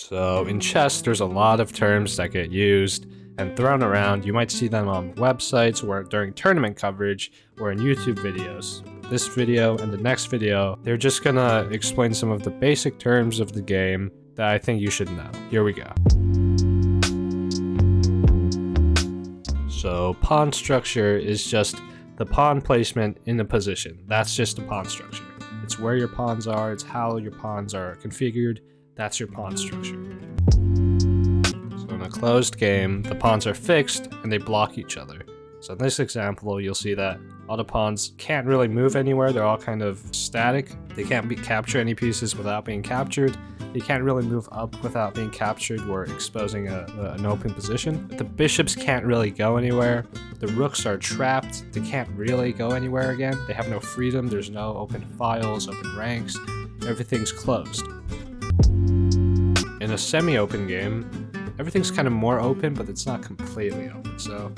So in chess, there's a lot of terms that get used and thrown around. You might see them on websites or during tournament coverage or in YouTube videos. This video and the next video, they're just gonna explain some of the basic terms of the game that I think you should know. Here we go. So pawn structure is just the pawn placement in a position. That's just a pawn structure. It's where your pawns are, it's how your pawns are configured. That's your pawn structure. So in a closed game, the pawns are fixed and they block each other. So in this example, you'll see that all the pawns can't really move anywhere. They're all kind of static. They can't capture any pieces without being captured. They can't really move up without being captured or exposing an open position. The bishops can't really go anywhere. The rooks are trapped. They can't really go anywhere again. They have no freedom. There's no open files, open ranks. Everything's closed. In a semi-open game, everything's kind of more open, but it's not completely open. So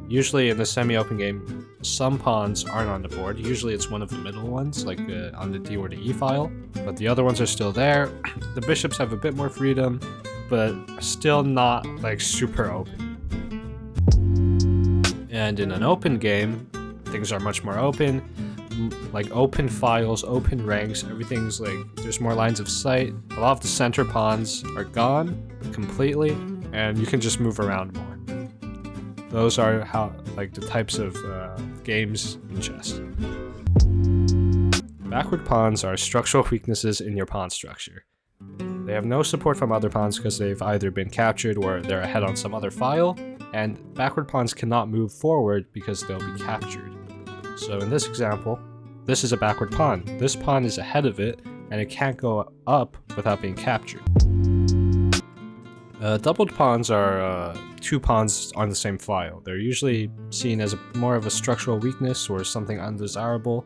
usually in the semi-open game, some pawns aren't on the board. Usually it's one of the middle ones, like on the D or the E file, but the other ones are still there. The bishops have a bit more freedom, but still not like super open. And in an open game, things are much more open. Like open files, open ranks, everything's like, there's more lines of sight. A lot of the center pawns are gone completely, and you can just move around more. Those are the types of games in chess. Backward pawns are structural weaknesses in your pawn structure. They have no support from other pawns because they've either been captured or they're ahead on some other file, and backward pawns cannot move forward because they'll be captured. So in this example, this is a backward pawn. This pawn is ahead of it, and it can't go up without being captured. Doubled pawns are two pawns on the same file. They're usually seen as more of a structural weakness or something undesirable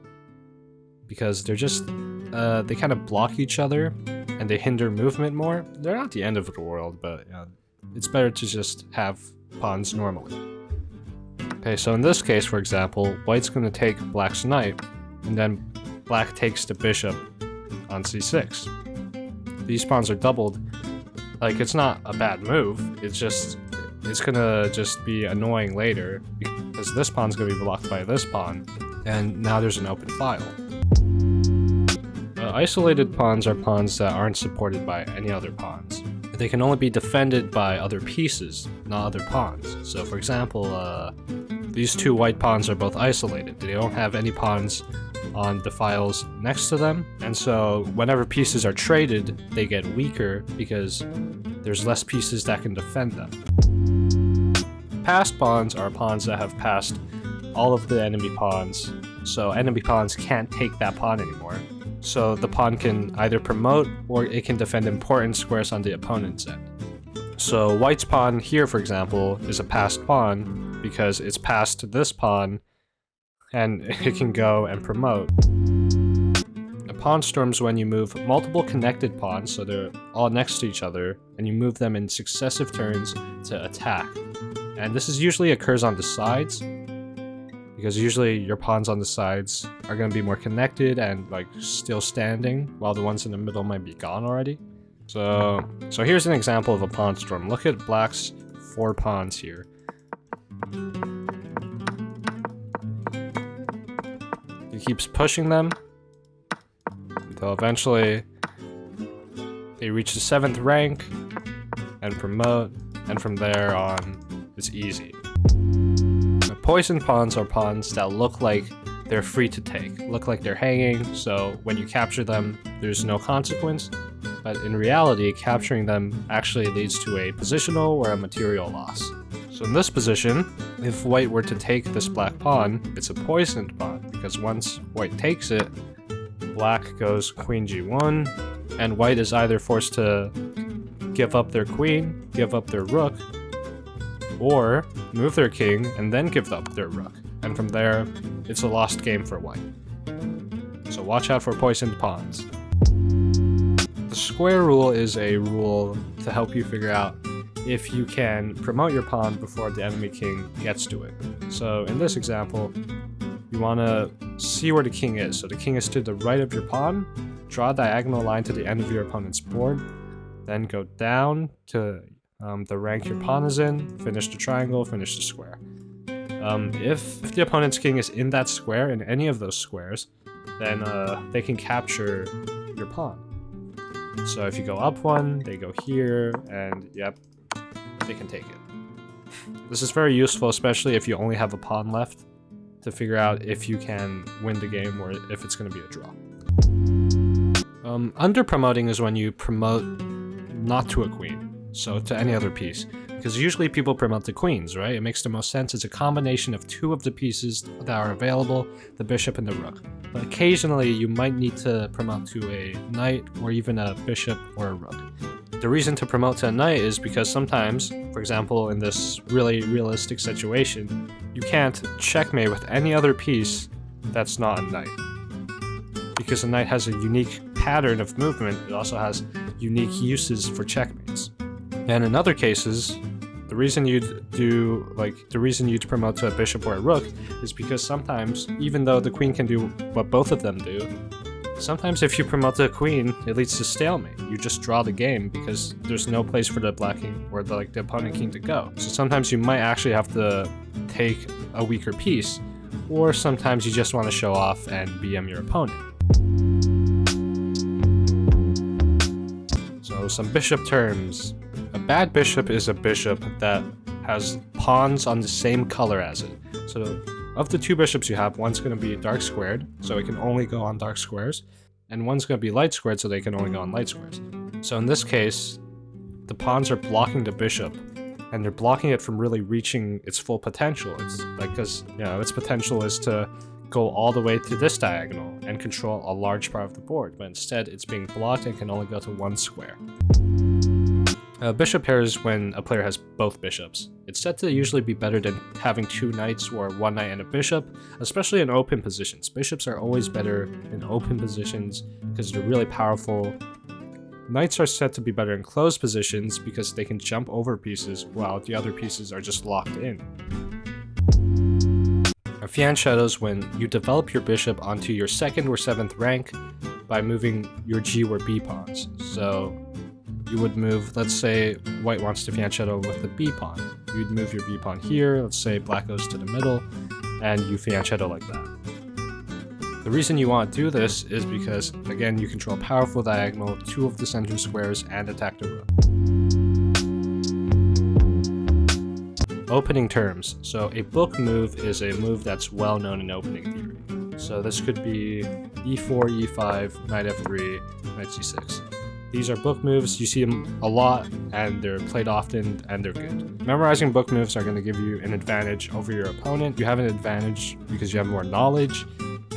because they're just, they kind of block each other and they hinder movement more. They're not the end of the world, but it's better to just have pawns normally. Okay, so in this case, for example, white's going to take black's knight, and then black takes the bishop on c6. These pawns are doubled. Like, it's not a bad move, it's gonna just be annoying later, because this pawn's gonna be blocked by this pawn, and now there's an open file. Isolated pawns are pawns that aren't supported by any other pawns. They can only be defended by other pieces, not other pawns. So for example, these two white pawns are both isolated. They don't have any pawns on the files next to them, and so whenever pieces are traded, they get weaker because there's less pieces that can defend them. Passed pawns are pawns that have passed all of the enemy pawns, so enemy pawns can't take that pawn anymore. So the pawn can either promote or it can defend important squares on the opponent's end. So white's pawn here, for example, is a passed pawn because it's passed this pawn and it can go and promote. A pawn storms when you move multiple connected pawns, so they're all next to each other, and you move them in successive turns to attack. And this usually occurs on the sides, because usually your pawns on the sides are going to be more connected and like still standing, while the ones in the middle might be gone already. So here's an example of a pawn storm. Look at black's 4 pawns here. He keeps pushing them until eventually they reach the 7th rank and promote, and from there on, it's easy. The poison pawns are pawns that look like they're free to take, look like they're hanging, so when you capture them, there's no consequence, but in reality, capturing them actually leads to a positional or a material loss. So in this position, if white were to take this black pawn, it's a poisoned pawn, because once white takes it, black goes queen g1, and white is either forced to give up their queen, give up their rook, or move their king and then give up their rook. And from there, it's a lost game for white. So watch out for poisoned pawns. The square rule is a rule to help you figure out if you can promote your pawn before the enemy king gets to it. So in this example, you want to see where the king is. So the king is to the right of your pawn. Draw a diagonal line to the end of your opponent's board. then go down to the rank your pawn is in, finish the triangle, finish the square. If the opponent's king is in that square, in any of those squares, then they can capture your pawn. So if you go up one, they go here, and yep, they can take it. This is very useful, especially if you only have a pawn left, to figure out if you can win the game or if it's going to be a draw. Under-promoting is when you promote not to a queen, so to any other piece. Because usually people promote the queens, right? It makes the most sense. It's a combination of two of the pieces that are available, the bishop and the rook. But occasionally you might need to promote to a knight or even a bishop or a rook. The reason to promote to a knight is because sometimes, for example, in this really realistic situation, you can't checkmate with any other piece that's not a knight. Because a knight has a unique pattern of movement, it also has unique uses for checkmates. And in other cases, the reason you'd promote to a bishop or a rook is because sometimes, even though the queen can do what both of them do, sometimes if you promote the queen, it leads to stalemate. You just draw the game because there's no place for the black king or the opponent king to go. So sometimes you might actually have to take a weaker piece, or sometimes you just want to show off and BM your opponent. So some bishop terms. A bad bishop is a bishop that has pawns on the same color as it. So of the two bishops you have, one's going to be dark squared, so it can only go on dark squares, and one's going to be light squared, so they can only go on light squares. So in this case, the pawns are blocking the bishop, and they're blocking it from really reaching its full potential. It's like, because, you know, its potential is to go all the way to this diagonal and control a large part of the board, but instead it's being blocked and can only go to one square. Bishop pair is when a player has both bishops. It's said to usually be better than having two knights or one knight and a bishop, especially in open positions. Bishops are always better in open positions because they're really powerful. Knights are said to be better in closed positions because they can jump over pieces while the other pieces are just locked in. A Fianchetto is when you develop your bishop onto your 2nd or 7th rank by moving your G or B pawns. So you would move, let's say white wants to Fianchetto with the B pawn. You'd move your B pawn here, let's say black goes to the middle, and you Fianchetto like that. The reason you want to do this is because, again, you control a powerful diagonal, 2 of the center squares, and attack the rook. Opening terms. So a book move is a move that's well known in opening theory. So this could be e4, e5, knight f3, knight c6. These are book moves, you see them a lot, and they're played often, and they're good. Memorizing book moves are going to give you an advantage over your opponent. You have an advantage because you have more knowledge,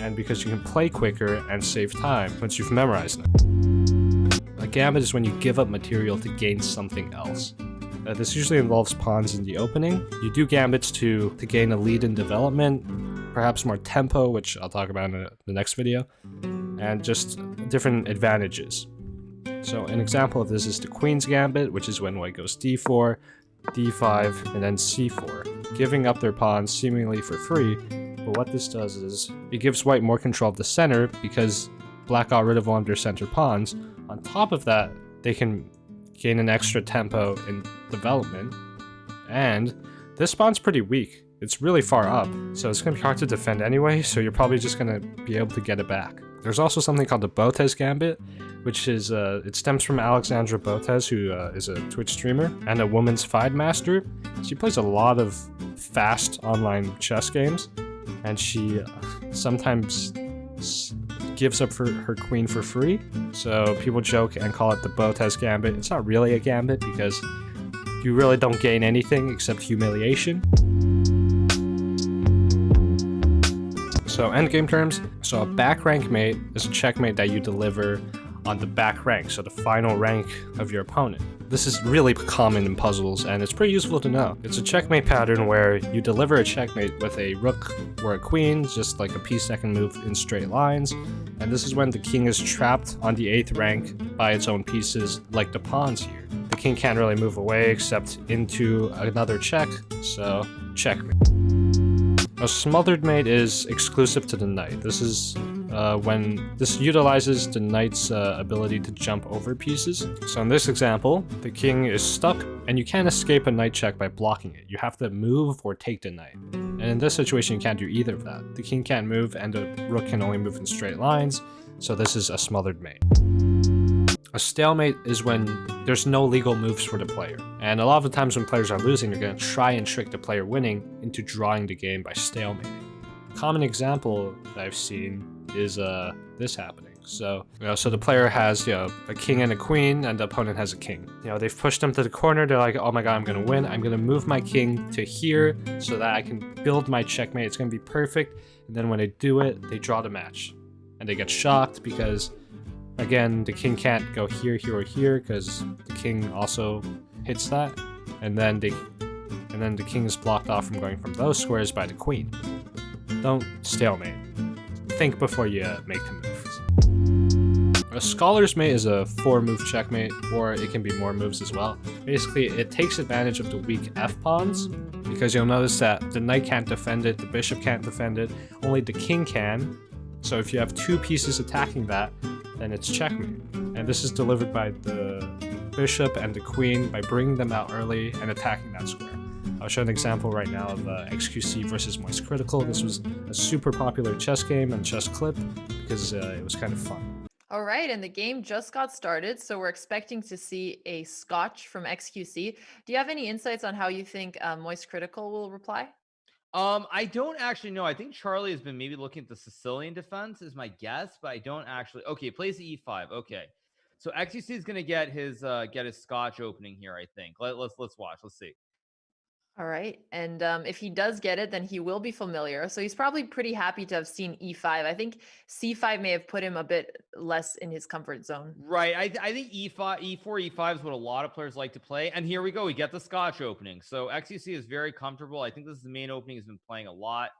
and because you can play quicker and save time once you've memorized them. A gambit is when you give up material to gain something else. This usually involves pawns in the opening. You do gambits to gain a lead in development, perhaps more tempo, which I'll talk about in the next video, and just different advantages. So an example of this is the Queen's Gambit, which is when white goes d4, d5, and then c4, giving up their pawns seemingly for free. But what this does is it gives white more control of the center because black got rid of one of their center pawns. On top of that, they can gain an extra tempo in development. And this pawn's pretty weak. It's really far up, so it's going to be hard to defend anyway, so you're probably just going to be able to get it back. There's also something called the Botez Gambit, which is, it stems from Alexandra Botez, who is a Twitch streamer and a woman's FIDE master. She plays a lot of fast online chess games, and she sometimes gives up her queen for free. So people joke and call it the Botez Gambit. It's not really a gambit because you really don't gain anything except humiliation. So endgame terms. So a back rank mate is a checkmate that you deliver on the back rank, so the final rank of your opponent. This is really common in puzzles, and it's pretty useful to know. It's a checkmate pattern where you deliver a checkmate with a rook or a queen, just like a piece that can move in straight lines, and this is when the king is trapped on the 8th rank by its own pieces, like the pawns here. The king can't really move away except into another check, so checkmate. A Smothered Mate is exclusive to the knight. This is when this utilizes the knight's ability to jump over pieces. So in this example, the king is stuck and you can't escape a knight check by blocking it. You have to move or take the knight. And in this situation, you can't do either of that. The king can't move and the rook can only move in straight lines. So this is a smothered mate. A stalemate is when there's no legal moves for the player. And a lot of the times when players are losing, they're going to try and trick the player winning into drawing the game by stalemating. A common example that I've seen is this happening. So the player has a king and a queen, and the opponent has a king. They've pushed them to the corner. They're like, oh my god, I'm gonna win. I'm gonna move my king to here so that I can build my checkmate. It's gonna be perfect. And then when they do it, they draw the match, and they get shocked because, again, the king can't go here, here, or here because the king also hits that, and then the king is blocked off from going from those squares by the queen. Don't stalemate. Think before you make the moves. A scholar's mate is a 4-move checkmate, or it can be more moves as well. Basically, it takes advantage of the weak f-pawns, because you'll notice that the knight can't defend it, the bishop can't defend it, only the king can. So if you have 2 pieces attacking that, then it's checkmate. And this is delivered by the bishop and the queen by bringing them out early and attacking that square. I'll show an example right now of XQC versus Moist Critical. This was a super popular chess game and chess clip because it was kind of fun. All right, and the game just got started, so we're expecting to see a scotch from XQC. Do you have any insights on how you think Moist Critical will reply? I don't actually know. I think Charlie has been maybe looking at the Sicilian defense is my guess, but I don't actually. Okay, plays the e5. Okay, so XQC is going to get his scotch opening here. I think. Let's watch. Let's see. All right, and if he does get it, then he will be familiar. So he's probably pretty happy to have seen e5. I think c5 may have put him a bit less in his comfort zone. Right. I think e4, e5 is what a lot of players like to play. And here we go. We get the scotch opening. So XQC is very comfortable. I think this is the main opening he's been playing a lot.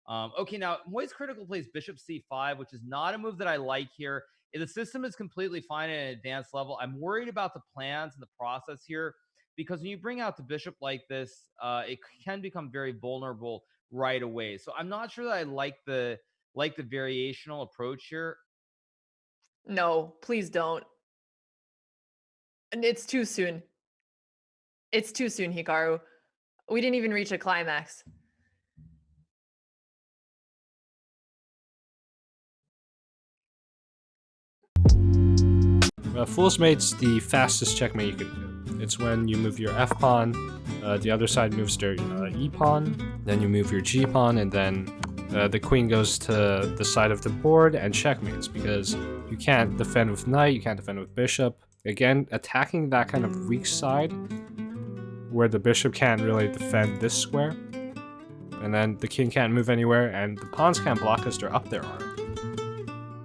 Okay, now Moist Critical plays bishop c5, which is not a move that I like here. The system is completely fine at an advanced level. I'm worried about the plans and the process here, because when you bring out the bishop like this, it can become very vulnerable right away. So I'm not sure that I like the variational approach here. No, please don't. And it's too soon. It's too soon, Hikaru. We didn't even reach a climax. Fool's Mate's the fastest checkmate you can do. It's when you move your f-pawn, the other side moves their e-pawn, then you move your g-pawn, and then the queen goes to the side of the board and checkmates, because you can't defend with knight, you can't defend with bishop. Again, attacking that kind of weak side where the bishop can't really defend this square, and then the king can't move anywhere, and the pawns can't block because they're up there already.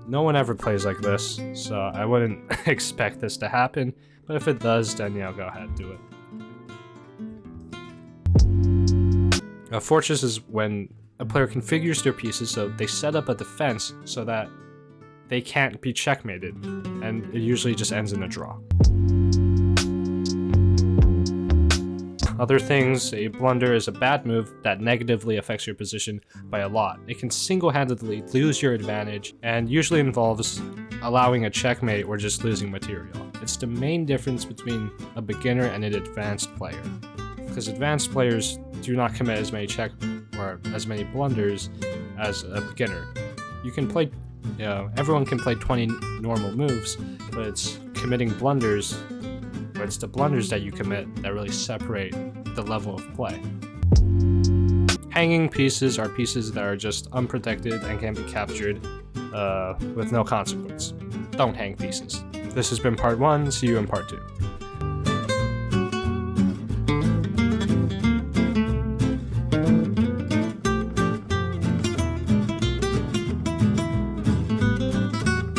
No one ever plays like this, so I wouldn't expect this to happen, but if it does, then go ahead, do it. A fortress is when a player configures their pieces so they set up a defense so that they can't be checkmated, and it usually just ends in a draw. Other things, a blunder is a bad move that negatively affects your position by a lot. It can single-handedly lose your advantage, and usually involves allowing a checkmate or just losing material. It's the main difference between a beginner and an advanced player, because advanced players do not commit as many as many blunders as a beginner. You can play, everyone can play 20 normal moves, but it's committing blunders, or it's the blunders that you commit that really separate the level of play. Hanging pieces are pieces that are just unprotected and can be captured with no consequence. Don't hang pieces. This has been part 1, see you in part 2.